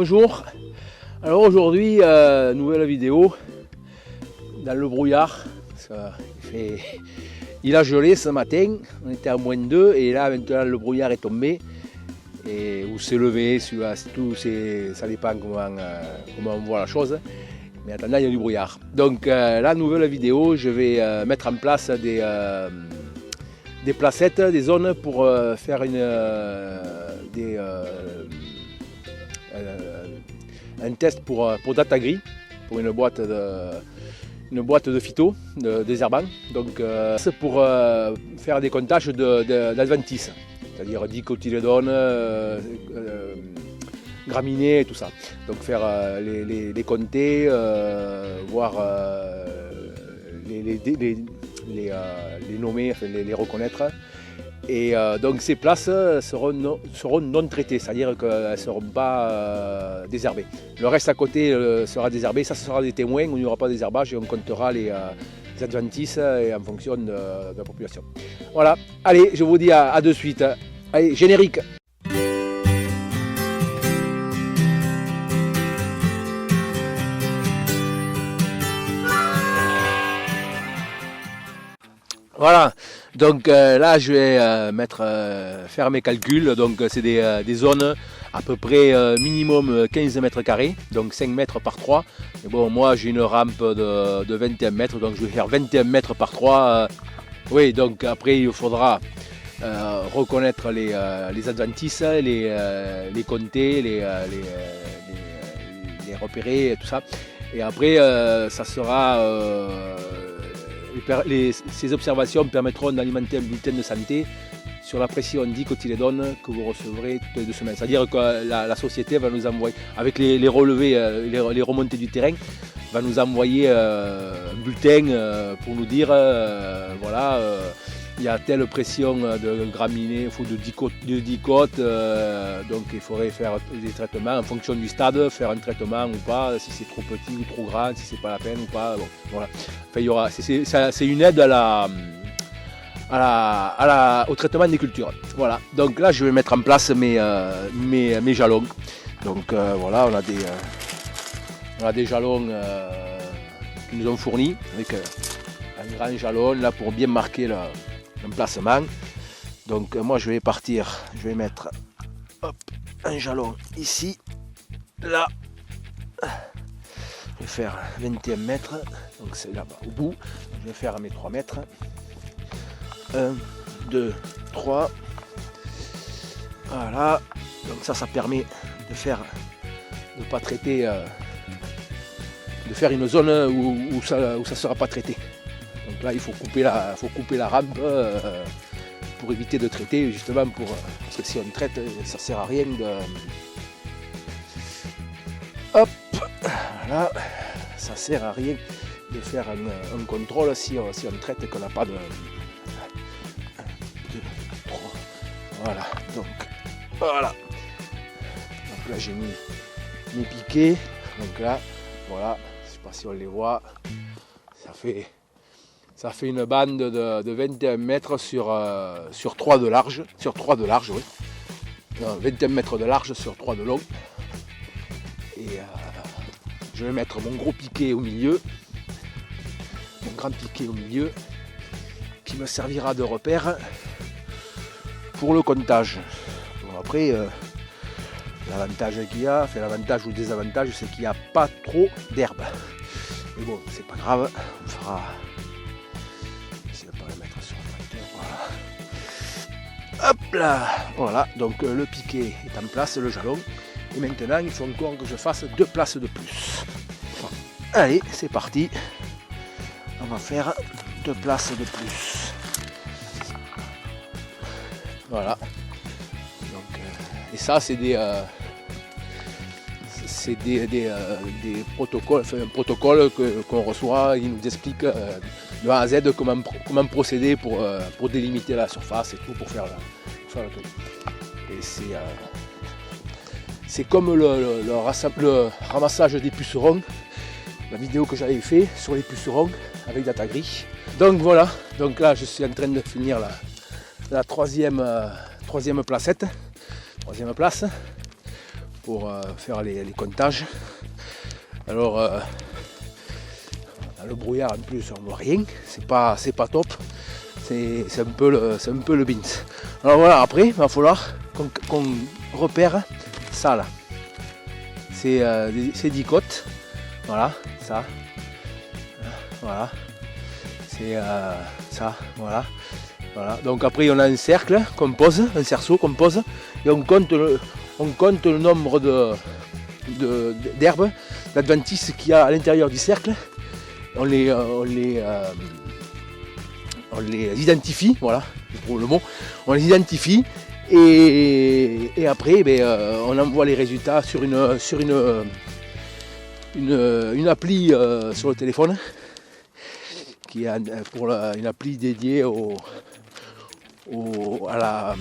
Bonjour, alors aujourd'hui nouvelle vidéo dans le brouillard. Il a gelé ce matin, on était à -2 et là maintenant le brouillard est tombé et ou s'est levé, ça dépend comment on voit la chose, mais attendant il y a du brouillard. Donc la nouvelle vidéo, je vais mettre en place des placettes, des zones pour faire un test pour Datagri, pour une boîte de phyto, de désherbant. Donc c'est pour faire des comptages d'adventices, c'est-à-dire dicotylédones, graminées et tout ça. Donc faire les compter, voir les nommer, enfin, les reconnaître. Et donc ces places seront non traitées, c'est-à-dire qu'elles ne seront pas désherbées. Le reste à côté sera désherbé, ça sera des témoins où il n'y aura pas de désherbage et on comptera les adventices et en fonction de la population. Voilà, allez, je vous dis à de suite. Allez, générique. Voilà, donc là je vais faire mes calculs. Donc c'est des zones à peu près minimum 15 mètres carrés, donc 5 mètres par 3. Mais bon, moi j'ai une rampe de 21 mètres, donc je vais faire 21 mètres par 3. Oui, donc après il faudra reconnaître les adventices, les compter, les repérer et tout ça. Et après ça sera... ces observations permettront d'alimenter un bulletin de santé sur la pression dicotylédone que vous recevrez toutes les 2 semaines. C'est-à-dire que la société va nous envoyer, avec les relevés, les remontées du terrain, va nous envoyer un bulletin pour nous dire voilà, il y a telle pression de graminées ou de dicote, donc il faudrait faire des traitements en fonction du stade, faire un traitement ou pas, si c'est trop petit ou trop grand, si c'est pas la peine ou pas. Bon, voilà. Enfin, il y aura, c'est une aide au traitement des cultures. Voilà. Donc là, je vais mettre en place mes jalons. Donc voilà, on a des jalons qui nous ont fournis avec un grand jalon là pour bien marquer l'emplacement. Donc moi je vais mettre un jalon ici, là, je vais faire 21 mètres, donc c'est là-bas au bout, je vais faire mes 3 mètres, 1, 2, 3, voilà, donc ça permet de pas traiter, de faire une zone où ça ne sera pas traité. Donc là, il faut couper la rampe pour éviter de traiter, justement, parce que si on traite, ça ne sert à rien de... Hop, voilà, ça ne sert à rien de faire un contrôle si on traite et qu'on n'a pas de... 1, 2, 3, voilà, donc voilà. Donc là, j'ai mis mes piquets, donc là, voilà, je ne sais pas si on les voit, ça fait une bande de 21 mètres sur 3 de large. Sur 3 de large, oui. Non, 21 mètres de large sur 3 de long. Et je vais mettre mon gros piquet au milieu. Mon grand piquet au milieu. Qui me servira de repère pour le comptage. Bon, après, l'avantage qu'il y a, enfin l'avantage ou le désavantage, c'est qu'il n'y a pas trop d'herbe. Mais bon, c'est pas grave, on fera... Hop là, voilà, donc le piquet est en place, le jalon. Et maintenant, il faut encore que je fasse 2 places de plus. Allez, c'est parti. On va faire 2 places de plus. Voilà. Donc, et ça, c'est des protocoles, enfin un protocole qu'on reçoit, il nous explique de A à Z comment procéder pour délimiter la surface et tout, pour faire le truc. Et c'est comme le ramassage des pucerons, la vidéo que j'avais fait sur les pucerons avec Datagri. Donc voilà, donc là je suis en train de finir la troisième placette, troisième place. pour faire les comptages. Alors le brouillard en plus on voit rien, c'est pas top, c'est un peu le bins. Alors voilà, après il va falloir qu'on repère ça là. C'est 10 côtes, voilà, ça, voilà, c'est ça, voilà. Donc après on a un cercle qu'on pose, un cerceau qu'on pose, et on compte le nombre d'herbes, d'adventices qu'il y a à l'intérieur du cercle. On les identifie, voilà, je trouve le mot, on les identifie et après on envoie les résultats sur une appli sur le téléphone, qui est une appli dédiée à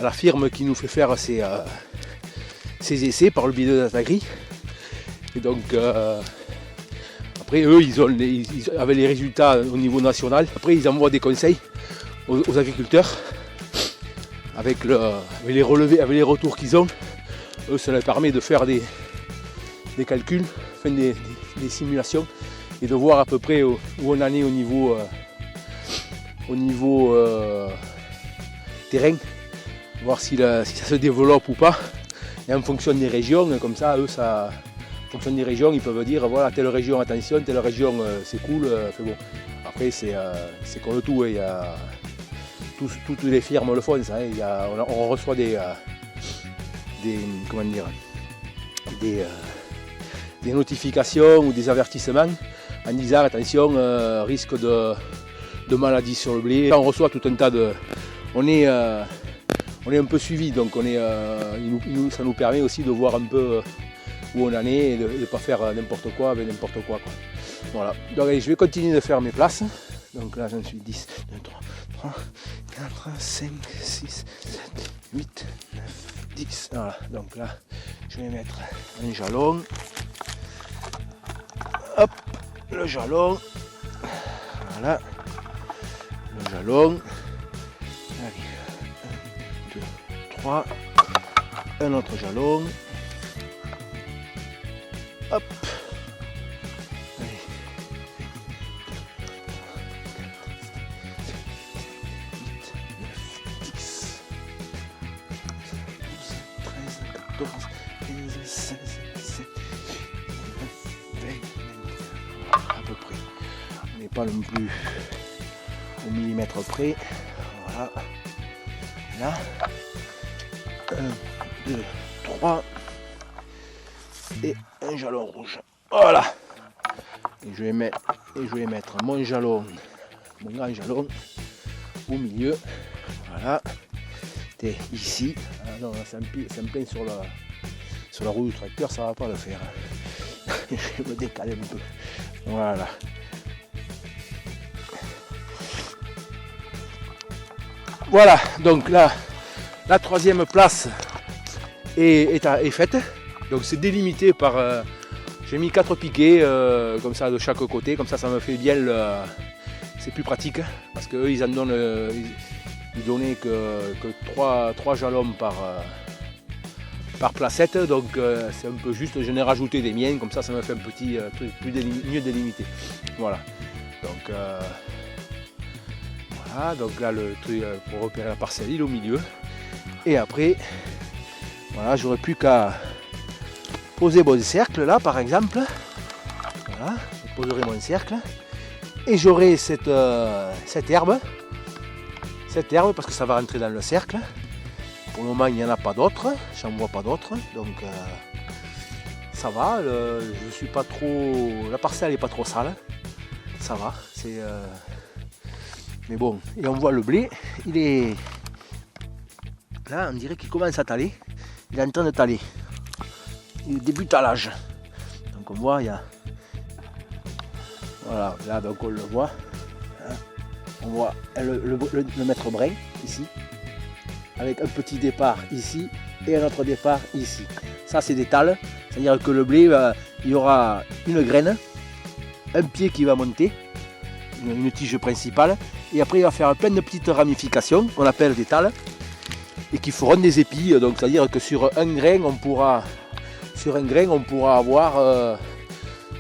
la firme qui nous fait faire ces essais par le biais de Datagri. Et donc après eux ils avaient les résultats au niveau national. Après ils envoient des conseils aux agriculteurs avec les relevés, avec les retours qu'ils ont. Eux ça leur permet de faire des calculs, des simulations et de voir à peu près où on en est au niveau terrain, voir si ça se développe ou pas. Et en fonction des régions, comme ça, eux, en fonction des régions, ils peuvent dire voilà, telle région, attention, telle région, c'est cool. Bon. Après, c'est comme tout, il y a, toutes les firmes le font, ça, on reçoit des notifications ou des avertissements en disant attention, risque de maladie sur le blé. On reçoit tout un tas de... On est un peu suivi, donc ça nous permet aussi de voir un peu où on en est et de ne pas faire n'importe quoi avec n'importe quoi. Voilà. Donc allez, je vais continuer de faire mes places. Donc là j'en suis 10, 2, 3, 4, 5, 6, 7, 8, 9, 10. Voilà. Donc là je vais mettre un jalon. Hop, le jalon. Voilà. Le jalon. Allez. 1, 2, 3. Un autre jalon. Hop. Allez. 8, 9, 10. 12, 13, 14, 15, 16, 17, 19, 20. À peu près. On n'est pas non plus au millimètre près. Voilà. Là. 1, 2, 3. Et un jalon rouge. Voilà. Et je vais mettre mon jalon, mon grand jalon au milieu. Voilà. Et ici. Ah non, là, ça me plaît sur la roue du tracteur, ça va pas le faire. Je vais me décaler un peu. Voilà. Voilà, donc là, la troisième place est faite. Donc c'est délimité par... j'ai mis 4 piquets comme ça de chaque côté, comme ça ça me fait bien c'est plus pratique. Parce qu'eux ils en donnent... ils donnaient que 3 jalons par placette. Donc c'est un peu juste, je n'ai rajouté des miennes, comme ça ça me fait un petit truc mieux délimité. Voilà. Donc... voilà, donc là le truc pour repérer la parcelle il est au milieu. Et après, voilà, j'aurais plus qu'à poser mon cercle là par exemple. Voilà, je poserai mon cercle. Et j'aurai cette herbe. Cette herbe parce que ça va rentrer dans le cercle. Pour le moment il n'y en a pas d'autres, j'en vois pas d'autres. Donc ça va, je suis pas trop. La parcelle n'est pas trop sale. Ça va, c'est. Mais bon, et on voit le blé, il est... Là, on dirait qu'il commence à taler. Il est en train de taler. Il débute à l'âge. Donc on voit, il y a... Voilà, là, donc on le voit. On voit le maître brin, ici. Avec un petit départ ici et un autre départ ici. Ça, c'est des tales. C'est-à-dire que le blé, il y aura une graine, un pied qui va monter, une tige principale. Et après il va faire plein de petites ramifications qu'on appelle des tales. et qui feront des épis. Donc c'est-à-dire que sur un grain, on pourra avoir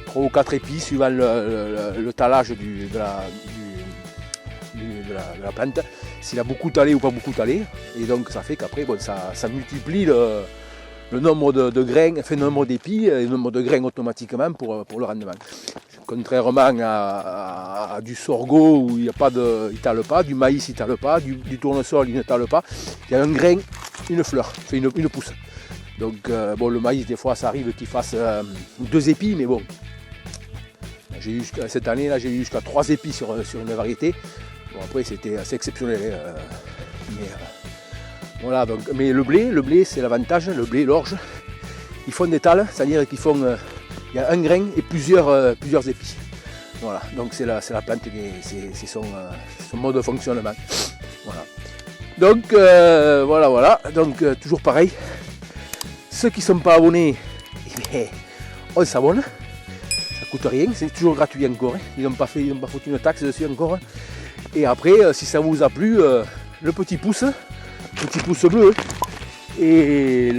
3 ou 4 épis suivant le talage de la plante, s'il a beaucoup talé ou pas beaucoup talé. Et donc ça fait qu'après bon, ça multiplie le nombre de grains, fait le nombre d'épis et le nombre de grains automatiquement pour le rendement. Contrairement à du sorgho où il ne tale pas, du maïs il ne tale pas, du tournesol il ne tale pas, il y a un grain, une fleur, fait une pousse. Donc bon, le maïs des fois ça arrive qu'il fasse 2 épis, mais bon, cette année là j'ai eu jusqu'à 3 épis sur une variété. Bon après c'était assez exceptionnel. Voilà, donc, mais le blé c'est l'avantage, le blé, l'orge, ils font des tales, c'est-à-dire qu'ils font, il y a un grain et plusieurs épis. Voilà, donc c'est la plante, c'est son mode de fonctionnement. Voilà. Donc voilà, donc toujours pareil, ceux qui ne sont pas abonnés, on s'abonne, ça coûte rien, c'est toujours gratuit encore, ils n'ont pas foutu une taxe dessus encore. Et après, si ça vous a plu, le petit pouce bleu et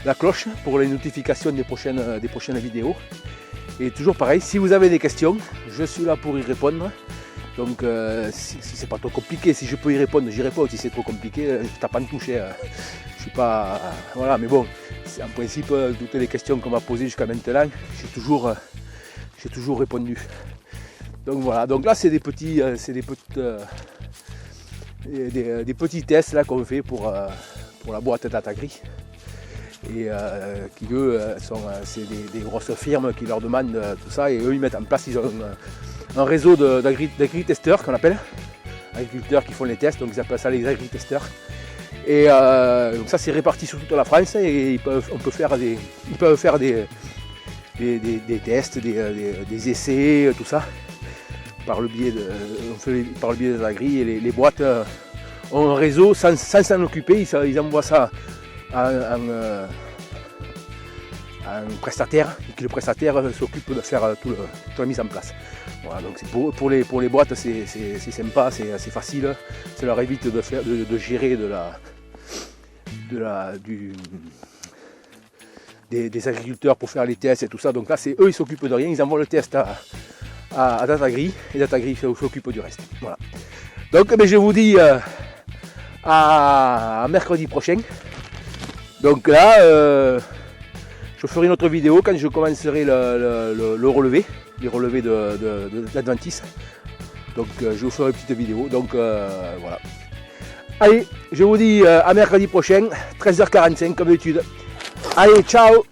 la cloche pour les notifications des prochaines vidéos. Et toujours pareil, si vous avez des questions, je suis là pour y répondre. Donc si c'est pas trop compliqué, si je peux y répondre, j'y réponds. Si c'est trop compliqué, je tape en touche. Je suis pas. Voilà, mais bon, en principe, toutes les questions qu'on m'a posées jusqu'à maintenant, j'ai toujours répondu. Donc voilà, donc là c'est des petits tests là qu'on fait pour la boîte Datagri. Et qui eux c'est des grosses firmes qui leur demandent tout ça, et eux ils mettent en place, ils ont un réseau d'agri-testeurs qu'on appelle, agriculteurs qui font les tests, donc ils appellent ça les agri-testeurs. Et donc ça c'est réparti sur toute la France, et ils peuvent faire des tests, des essais, tout ça, par le biais des agri, et les boîtes ont un réseau sans s'en occuper, ils envoient ça à un prestataire, et que le prestataire s'occupe de faire toute la mise en place. Voilà, donc pour les boîtes c'est sympa, c'est assez facile, ça leur évite de gérer des agriculteurs pour faire les tests et tout ça. Donc là c'est eux, ils s'occupent de rien, ils envoient le test à Datagri, et Datagri s'occupe du reste. Voilà. Donc je vous dis à mercredi prochain. Donc là, je ferai une autre vidéo quand je commencerai le relevé, les relevés de l'Adventice. Donc je vous ferai une petite vidéo. Donc voilà. Allez, je vous dis à mercredi prochain, 13h45 comme d'habitude. Allez, ciao!